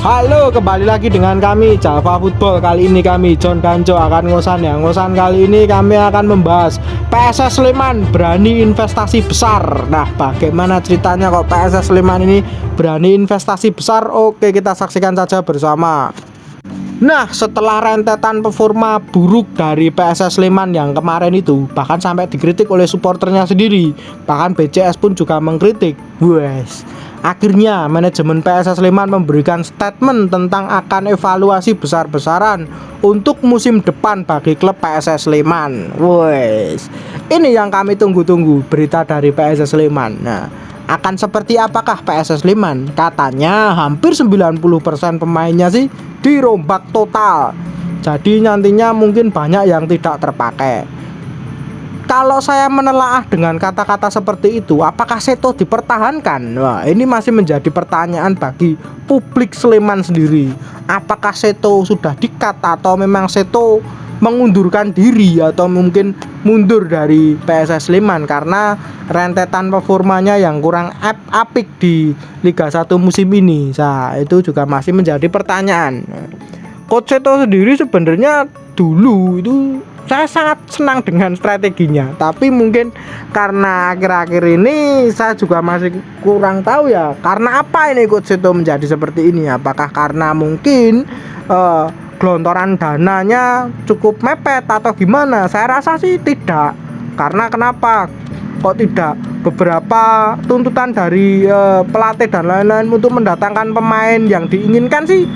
Halo, kembali lagi dengan kami Java Football. Kali ini kami John dan Jo akan ngosan ya. Ngosan kali ini kami akan membahas PSS Sleman berani investasi besar. Nah, bagaimana ceritanya kok PSS Sleman ini berani investasi besar? Oke, kita saksikan saja bersama. Nah, setelah rentetan performa buruk dari PSS Sleman yang kemarin itu, bahkan sampai dikritik oleh supporternya sendiri, bahkan BCS pun juga mengkritik. Wes, akhirnya manajemen PSS Sleman memberikan statement tentang akan evaluasi besar-besaran untuk musim depan bagi klub PSS Sleman. Wes, ini yang kami tunggu-tunggu, berita dari PSS Sleman. Nah, akan seperti apakah PSS Sleman? Katanya hampir 90% pemainnya sih dirombak total. Jadi nantinya mungkin banyak yang tidak terpakai. Kalau saya menelaah dengan kata-kata seperti itu, apakah Seto dipertahankan? Wah, ini masih menjadi pertanyaan bagi publik Sleman sendiri. Apakah Seto sudah di-cut atau memang Seto mengundurkan diri atau mungkin mundur dari PSS Sleman karena rentetan performanya yang kurang apik di Liga 1 musim ini. Nah, itu juga masih menjadi pertanyaan. Coach Seto sendiri sebenarnya dulu itu saya sangat senang dengan strateginya, tapi mungkin karena akhir-akhir ini saya juga masih kurang tahu ya, karena apa ini Coach Seto menjadi seperti ini. Apakah karena mungkin gelontoran dananya cukup mepet atau gimana? Saya rasa sih tidak. Karena kenapa kok tidak? Beberapa tuntutan dari pelatih dan lain-lain untuk mendatangkan pemain yang diinginkan sih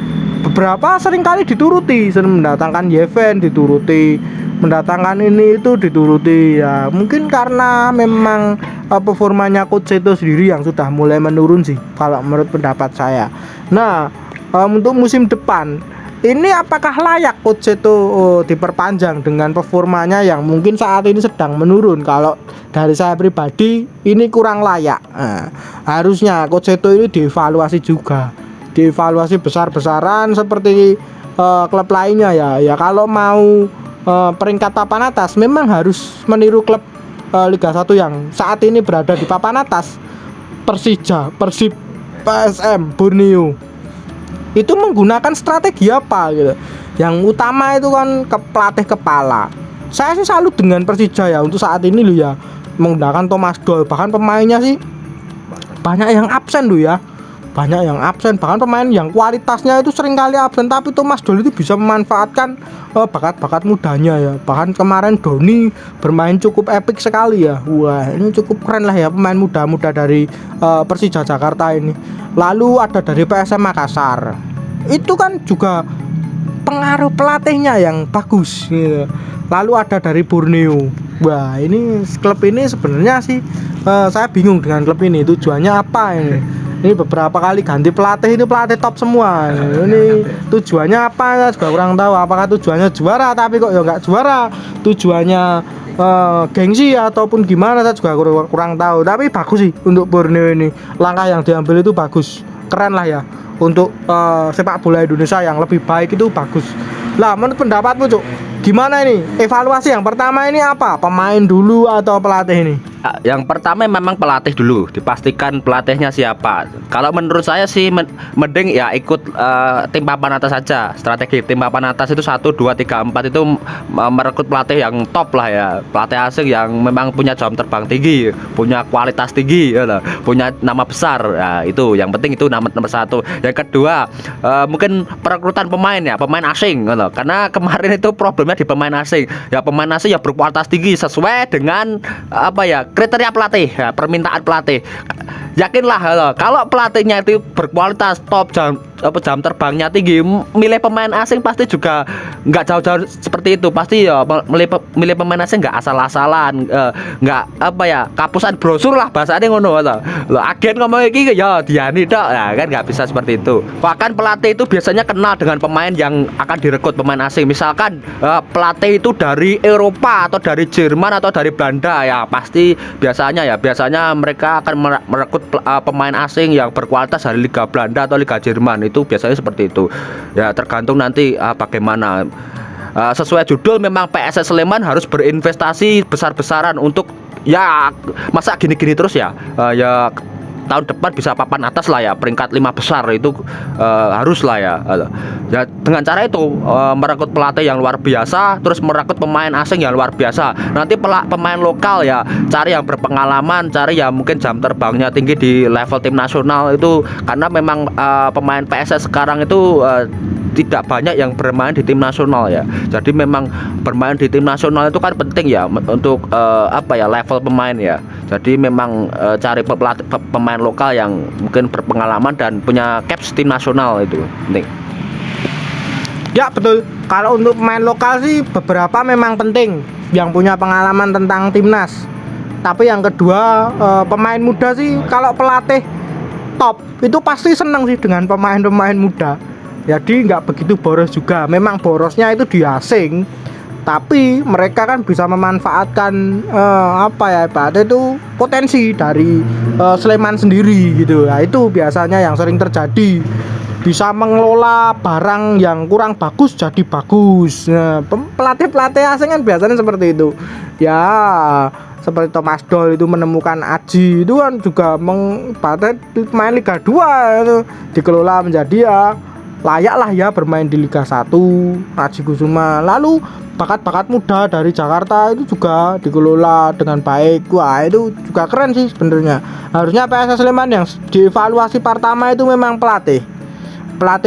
beberapa seringkali dituruti. Sering mendatangkan Yeven dituruti, mendatangkan ini itu dituruti ya. Mungkin karena memang performanya Coach Seto sendiri yang sudah mulai menurun sih kalau menurut pendapat saya. Nah, untuk musim depan ini apakah layak Coach Seto diperpanjang dengan performanya yang mungkin saat ini sedang menurun? Kalau dari saya pribadi ini kurang layak. Nah, harusnya Coach Seto ini dievaluasi juga, dievaluasi besar-besaran seperti klub lainnya ya. Ya kalau mau peringkat papan atas memang harus meniru klub Liga 1 yang saat ini berada di papan atas. Persija, Persib, PSM, Borneo. Itu menggunakan strategi apa gitu. Yang utama itu kan pelatih kepala. Saya sih salut dengan Persija ya untuk saat ini loh ya, menggunakan Thomas Doll. Bahkan pemainnya sih banyak yang absen loh ya. Banyak yang absen, bahkan pemain yang kualitasnya itu seringkali absen, tapi Thomas Doll itu bisa memanfaatkan bakat-bakat mudanya ya. Bahkan kemarin Doni bermain cukup epik sekali ya. Wah, ini cukup keren lah ya pemain muda-muda dari Persija Jakarta ini. Lalu ada dari PSM Makassar. Itu kan juga pengaruh pelatihnya yang bagus gitu. Lalu ada dari Borneo. Wah, ini klub ini sebenarnya sih saya bingung dengan klub ini, tujuannya apa ini? Ini beberapa kali ganti pelatih, itu pelatih top semua. Ini tujuannya apa? Saya juga kurang tahu. Apakah tujuannya juara tapi kok ya nggak juara? Tujuannya gengsi ataupun gimana? Saya juga kurang tahu. Tapi bagus sih untuk Borneo ini. Langkah yang diambil itu bagus, keren lah ya. Untuk sepak bola Indonesia yang lebih baik itu bagus. Lah, menurut pendapatmu Cuk, gimana ini? Evaluasi yang pertama ini apa? Pemain dulu atau pelatih ini? Yang pertama memang pelatih dulu, dipastikan pelatihnya siapa. Kalau menurut saya sih mending ya ikut tim papan atas saja. Strategi tim papan atas itu 1, 2, 3, 4 itu merekrut pelatih yang top lah ya. Pelatih asing yang memang punya jam terbang tinggi, punya kualitas tinggi ya, punya nama besar ya. Itu yang penting, itu nomor 1. Yang kedua mungkin perekrutan pemain ya, pemain asing ya, karena kemarin itu problemnya di pemain asing. Ya pemain asing yang berkualitas tinggi sesuai dengan apa ya, kriteria pelatih ya, permintaan pelatih. Yakinlah kalau pelatihnya itu berkualitas top, jam terbangnya tinggi, milih pemain asing pasti juga nggak jauh-jauh seperti itu. Pasti ya milih pemain asing nggak asal-asalan, nggak apa ya, kapusan brosur lah bahasanya ngono loh. Agen ngomong iki ya diani tok ya kan, nggak bisa seperti itu. Bahkan pelatih itu biasanya kenal dengan pemain yang akan direkrut pemain asing. Misalkan pelatih itu dari Eropa atau dari Jerman atau dari Belanda ya, pasti biasanya mereka akan merekrut pemain asing yang berkualitas dari Liga Belanda atau Liga Jerman. Itu biasanya seperti itu ya, tergantung nanti bagaimana. Sesuai judul memang PSS Sleman harus berinvestasi besar-besaran untuk ya, masa gini-gini terus ya. Ya tahun depan bisa papan atas lah ya, peringkat 5 besar itu harus lah ya. Ya dengan cara itu merekrut pelatih yang luar biasa, terus merekrut pemain asing yang luar biasa. Nanti pemain lokal ya cari yang berpengalaman, cari yang mungkin jam terbangnya tinggi di level tim nasional itu, karena memang pemain PSS sekarang itu tidak banyak yang bermain di tim nasional ya. Jadi memang bermain di tim nasional itu kan penting ya untuk level pemain ya. Jadi memang cari pemain lokal yang mungkin berpengalaman dan punya caps tim nasional itu penting. Ya betul. Kalau untuk pemain lokal sih beberapa memang penting yang punya pengalaman tentang timnas. Tapi yang kedua pemain muda sih, kalau pelatih top itu pasti seneng sih dengan pemain-pemain muda. Jadi nggak begitu boros juga. Memang borosnya itu di asing, tapi mereka kan bisa memanfaatkan itu potensi dari Sleman sendiri gitu. Nah, itu biasanya yang sering terjadi. Bisa mengelola barang yang kurang bagus jadi bagus. Nah, pelatih asing kan biasanya seperti itu. Ya, seperti Thomas Doll itu menemukan Aji itu kan juga main Liga 2 itu dikelola menjadi ya layak lah ya bermain di Liga 1. Aji Kusuma, lalu bakat-bakat muda dari Jakarta itu juga dikelola dengan baik. Wah, itu juga keren sih sebenarnya. Harusnya PSS Sleman yang dievaluasi pertama itu memang pelatih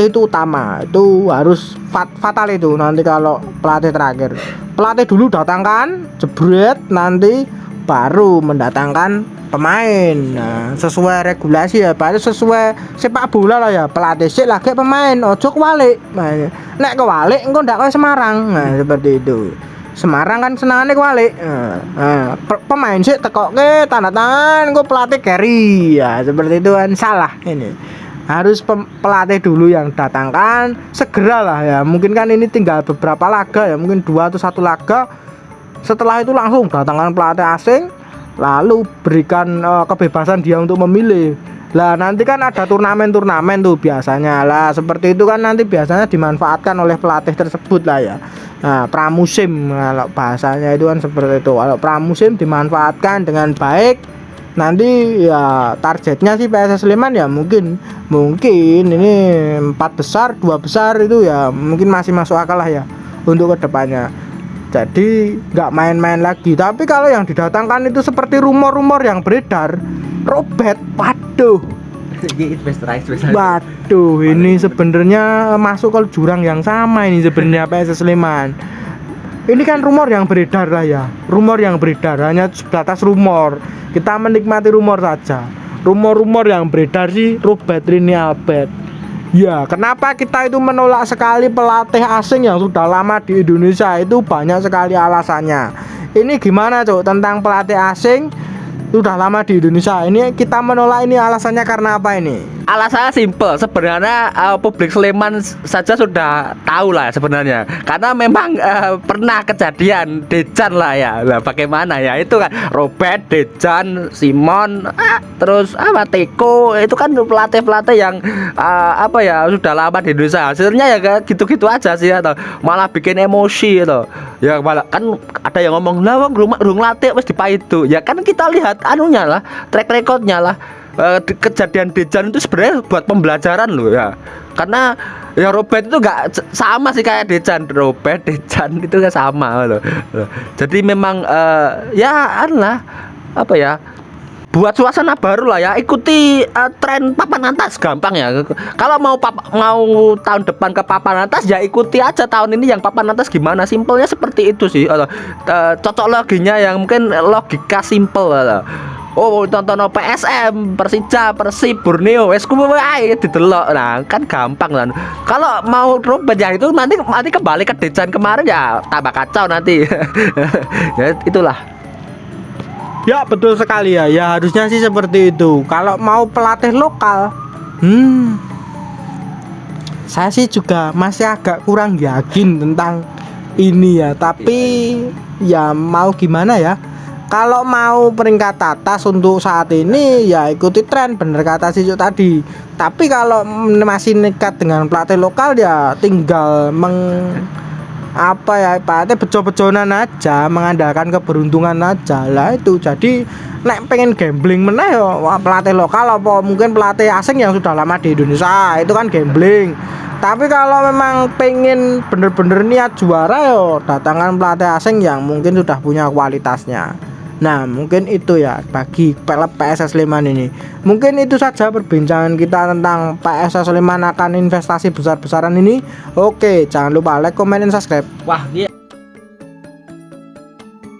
itu utama, itu harus fatal itu. Nanti kalau pelatih terakhir, pelatih dulu datangkan jebret, nanti baru mendatangkan pemain. Nah, sesuai regulasi ya, Pak, sesuai sepak bola lah ya. Pelatih sik lagi pemain, ojo kewalik. Nah, nek kewalik engko ndak kayak Semarang. Nah, seperti itu. Semarang kan senangannya kewalik. Pemain sik tekoke tanda tangan, engko pelatih carry. Ya, seperti itu kan salah ini. Harus pelatih dulu yang datangkan segera lah ya. Mungkin kan ini tinggal beberapa laga ya, mungkin 2 atau 1 laga. Setelah itu langsung datangkan pelatih asing, lalu berikan kebebasan dia untuk memilih. Lah nanti kan ada turnamen tuh biasanya lah, seperti itu kan nanti biasanya dimanfaatkan oleh pelatih tersebut lah ya. Nah, pramusim kalau bahasanya itu kan seperti itu. Kalau pramusim dimanfaatkan dengan baik, nanti ya targetnya sih PSS Sleman ya mungkin ini 4 besar 2 besar itu ya mungkin masih masuk akal lah ya untuk kedepannya. Jadi nggak main-main lagi. Tapi kalau yang didatangkan itu seperti rumor-rumor yang beredar, Robert, waduh, ini sebenarnya masuk ke jurang yang sama ini sebenarnya PSS Sleman. Ini kan rumor yang beredar lah ya, rumor yang beredar, hanya sebatas rumor. Kita menikmati rumor saja. Rumor-rumor yang beredar sih Robert Rini Albert. Ya, kenapa kita itu menolak sekali pelatih asing yang sudah lama di Indonesia? Itu banyak sekali alasannya. Ini gimana Cok tentang pelatih asing sudah lama di Indonesia? Ini kita menolak, ini alasannya karena apa ini? Alasannya simpel sebenarnya, publik Sleman saja sudah tahu lah sebenarnya, karena memang pernah kejadian Dejan lah ya. Lah bagaimana ya, itu kan Robert, Dejan, Simon, terus Teko, itu kan pelatih yang sudah lama di Indonesia. Hasilnya ya kayak gitu-gitu aja sih, atau malah bikin emosi itu. Ya malah kan ada yang ngomong lah wong rung latih wis dipaidu. Ya kan kita lihat anunya lah, track recordnya lah. Kejadian Dejan itu sebenarnya buat pembelajaran loh ya, karena ya Robert itu nggak sama sih kayak Dejan. Robert, Dejan itu kan sama loh. Jadi memang buat suasana baru lah ya, ikuti tren papan atas gampang ya. Kalau mau tahun depan ke papan atas ya ikuti aja tahun ini yang papan atas gimana, simpelnya seperti itu sih. Cocok loginya yang mungkin logika simpel lah. Oh, tonton PSM, Persija, Persib, Borneo, wes kuwi wae didelok. Nah, kan gampang kan. Kalau mau Robert ya itu nanti kembali ke Dejan kemarin ya tambah kacau nanti. Ya itulah. Ya betul sekali ya. Ya harusnya sih seperti itu. Kalau mau pelatih lokal, saya sih juga masih agak kurang yakin tentang ini ya. Tapi ya mau gimana ya. Kalau mau peringkat atas untuk saat ini ya ikuti tren, bener kata Sisu tadi. Tapi kalau masih nekat dengan pelatih lokal ya tinggal apa ya ibaratnya bejo-bejonan aja, mengandalkan keberuntungan aja lah itu. Jadi nek pengen gambling meneh yo wah, pelatih lokal apa mungkin pelatih asing yang sudah lama di Indonesia itu kan gambling. Tapi kalau memang pengen bener-bener niat juara yo datangkan pelatih asing yang mungkin sudah punya kualitasnya. Nah mungkin itu ya bagi klub PSS Sleman ini. Mungkin itu saja perbincangan kita tentang PSS Sleman akan investasi besar-besaran ini. Oke, jangan lupa like, comment, dan subscribe. Wah, iya.